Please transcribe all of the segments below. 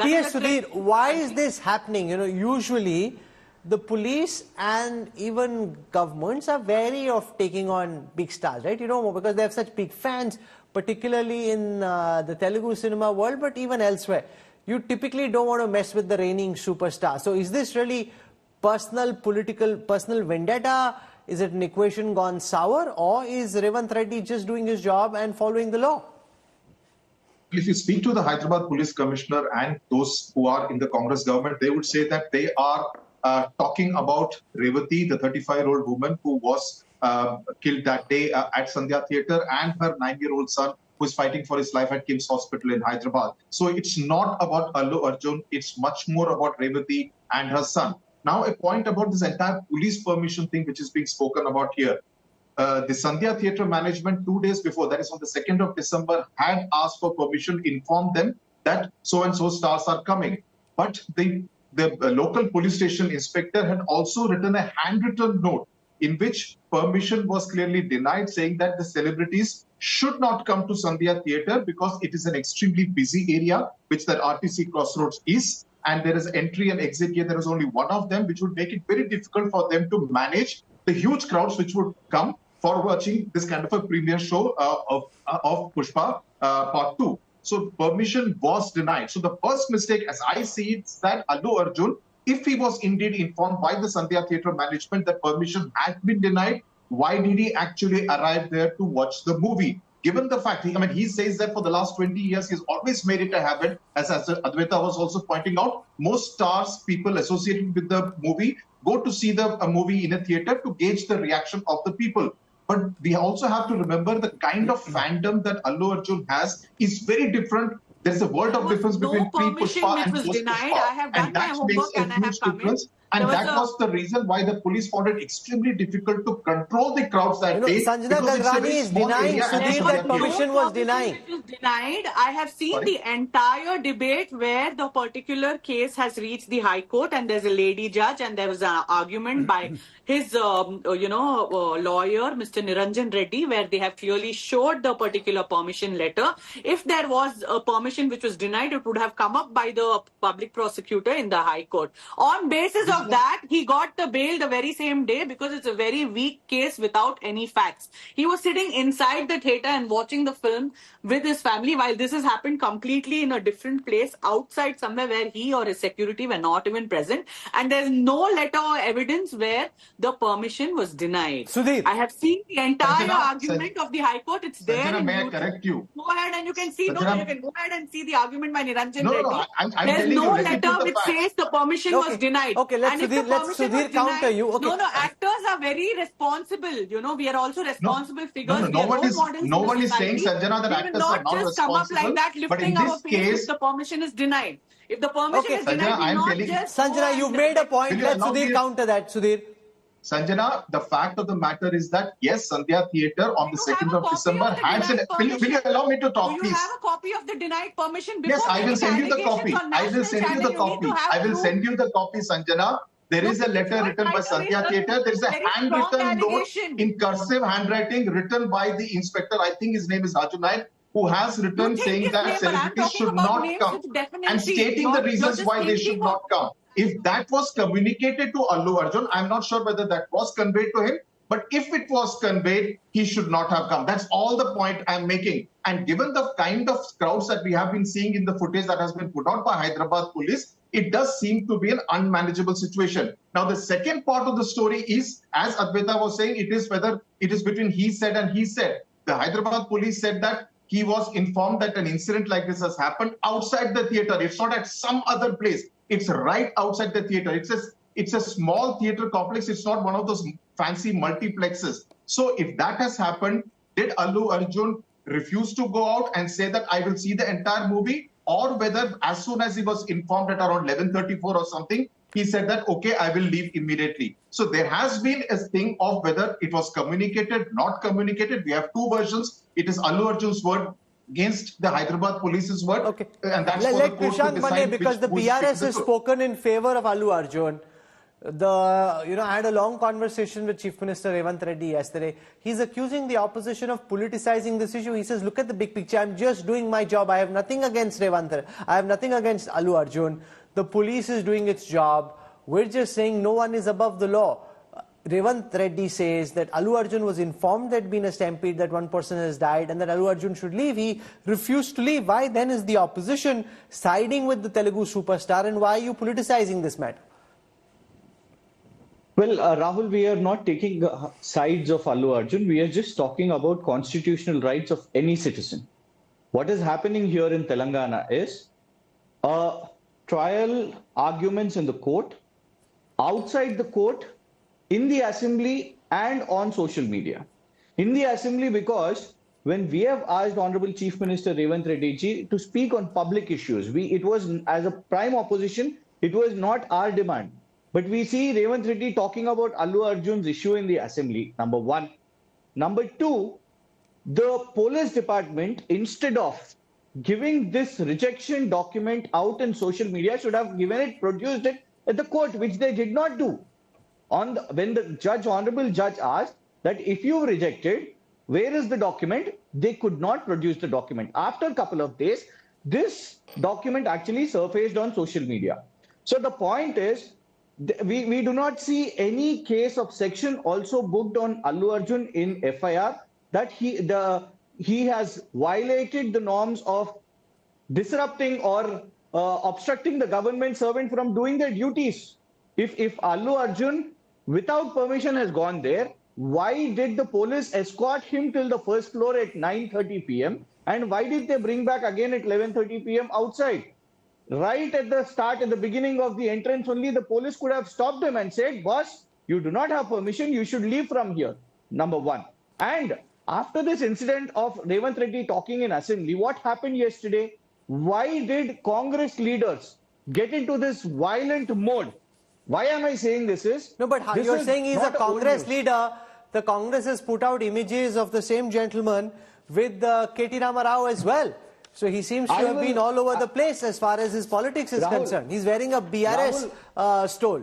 Yes, Sudhir, why is this happening? Usually the police and even governments are wary of taking on big stars, right? Because they have such big fans, particularly in the Telugu cinema world, but even elsewhere. You typically don't want to mess with the reigning superstar. So is this really personal vendetta? Is it an equation gone sour? Or is Revanth Reddy just doing his job and following the law? If you speak to the Hyderabad Police Commissioner and those who are in the Congress government, they would say that they are talking about Revathi, the 35-year-old woman who was killed that day at Sandhya Theatre, and her 9-year-old son who is fighting for his life at Kim's Hospital in Hyderabad. So it's not about Allu Arjun, it's much more about Revathi and her son. Now, a point about this entire police permission thing which is being spoken about here. The Sandhya Theatre management 2 days before, that is on the 2nd of December, had asked for permission, informed them that so-and-so stars are coming. But the local police station inspector had also written a handwritten note in which permission was clearly denied, saying that the celebrities should not come to Sandhya Theatre because it is an extremely busy area, which that RTC Crossroads is. And there is entry and exit here. There is only one of them, which would make it very difficult for them to manage the huge crowds which would come for watching this kind of a premiere show of Pushpa Part 2. So permission was denied. So the first mistake, as I see it, is that Allu Arjun, if he was indeed informed by the Sandhya Theatre management that permission had been denied, why did he actually arrive there to watch the movie? Given the fact, he says that for the last 20 years, he's always made it a habit, as Advaita was also pointing out, most stars, people associated with the movie, go to see the movie in a theatre to gauge the reaction of the people. But we also have to remember the kind of fandom that Allu Arjun has is very different. There's a world of difference between pre-Pushpa and post-Pushpa. I have done my homework and I have come in. And that was the reason why the police found it extremely difficult to control the crowds that day. Sanjana Gagrani is denying Sudhir that permission was denied. It was denied. I have seen the entire debate where the particular case has reached the High Court and there's a lady judge and there was an argument by his, lawyer, Mr. Niranjan Reddy, where they have clearly showed the particular permission letter. If there was a permission which was denied, it would have come up by the public prosecutor in the High Court. On basis of that, he got the bail the very same day because it's a very weak case without any facts. He was sitting inside the theatre and watching the film with his family, while this has happened completely in a different place outside somewhere where he or his security were not even present. And there's no letter or evidence where the permission was denied. Sudhir, I have seen the entire argument of the High Court. It's there. Sanjana, may I correct you? Go ahead and you can see. You can go ahead and see the argument by Niranjan Reddy. No, there's no letter which says the permission was denied. Okay, let Sudhir counter you. Okay. No, actors are very responsible. We are also responsible figures. No one is saying, Sanjana, that actors are not responsible. Just come up like that, lifting our face if the permission is denied. If the permission is denied, Sanjana, you've made a point. Let Sudhir counter that. Sudhir. Sanjana, the fact of the matter is that, yes, Sandhya Theatre on the 2nd of December has an... Will you allow me to talk, please? Do you have a copy of the denied permission? Yes, I will send you the copy. I will send you the copy. I will send you the copy, Sanjana. There is a letter written by Sandhya Theatre. There is a handwritten note in cursive handwriting written by the inspector. I think his name is Raju Naik, who has written saying that celebrities should not come and stating the reasons why they should not come. If that was communicated to Allu Arjun, I'm not sure whether that was conveyed to him, but if it was conveyed, he should not have come. That's all the point I'm making. And given the kind of crowds that we have been seeing in the footage that has been put out by Hyderabad police, it does seem to be an unmanageable situation. Now, the second part of the story is, as Advaita was saying, it is whether it is between he said and he said. The Hyderabad police said that he was informed that an incident like this has happened outside the theatre. It's not at some other place. It's right outside the theatre. It's a small theatre complex. It's not one of those fancy multiplexes. So if that has happened, did Allu Arjun refuse to go out and say that I will see the entire movie? Or whether as soon as he was informed at around 11:34 or something, he said that, okay, I will leave immediately. So there has been a thing of whether it was communicated, not communicated. We have two versions. It is Allu Arjun's word against the Hyderabad police's word. Okay. And that's let Prashant Mane, because the PRS has spoken in favor of Allu Arjun. I had a long conversation with Chief Minister Revanth Reddy yesterday. He's accusing the opposition of politicizing this issue. He says, look at the big picture. I'm just doing my job. I have nothing against Revanth. I have nothing against Allu Arjun. The police is doing its job. We're just saying no one is above the law. Revanth Reddy says that Allu Arjun was informed there had been a stampede, that one person has died, and that Allu Arjun should leave. He refused to leave. Why then is the opposition siding with the Telugu superstar, and why are you politicizing this matter? Well, Rahul, we are not taking sides of Allu Arjun. We are just talking about constitutional rights of any citizen. What is happening here in Telangana is trial arguments in the court, outside the court, in the assembly, and on social media. In the assembly, because when we have asked Honorable Chief Minister Revanth Reddy ji to speak on public issues, it was, as a prime opposition, it was not our demand. But we see Revanth Reddy talking about Allu Arjun's issue in the assembly, number one. Number two, the police department, instead of giving this rejection document out in social media, should have produced it at the court, which they did not do. When the honorable judge asked that if you rejected, where is the document? They could not produce the document. After a couple of days, this document actually surfaced on social media. So the point is, we do not see any case of section also booked on Allu Arjun in FIR that he has violated the norms of disrupting or obstructing the government servant from doing their duties. If Allu Arjun without permission has gone there, why did the police escort him till the first floor at 9:30 p.m. and why did they bring back again at 11:30 p.m. outside? Right at the start, at the beginning of the entrance only, the police could have stopped him and said, boss, you do not have permission, you should leave from here, number one. And after this incident of Revanth Reddy talking in assembly, what happened yesterday? Why did Congress leaders get into this violent mode? Why am I saying this is? No, but you're saying he's a Congress leader. The Congress has put out images of the same gentleman with K.T. Rama Rao as well. So he seems to have been all over the place as far as his politics is concerned. He's wearing a BRS stole.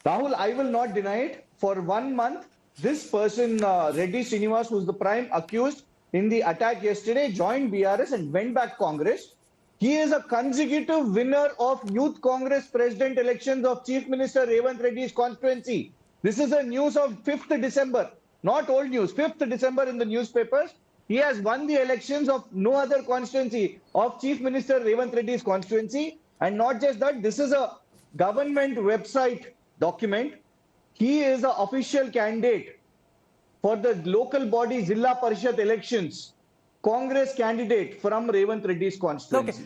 Rahul, I will not deny it. For 1 month, this person, Reddy Srinivas, who's the prime accused in the attack yesterday, joined BRS and went back Congress. He is a consecutive winner of Youth Congress President elections of Chief Minister Revanth Reddy's constituency. This is a news of 5th December, not old news, 5th December in the newspapers. He has won the elections of no other constituency of Chief Minister Revanth Reddy's constituency. And not just that, this is a government website document. He is an official candidate for the local body Zilla Parishad elections. Congress candidate from Revanth Reddy's constituency. Okay.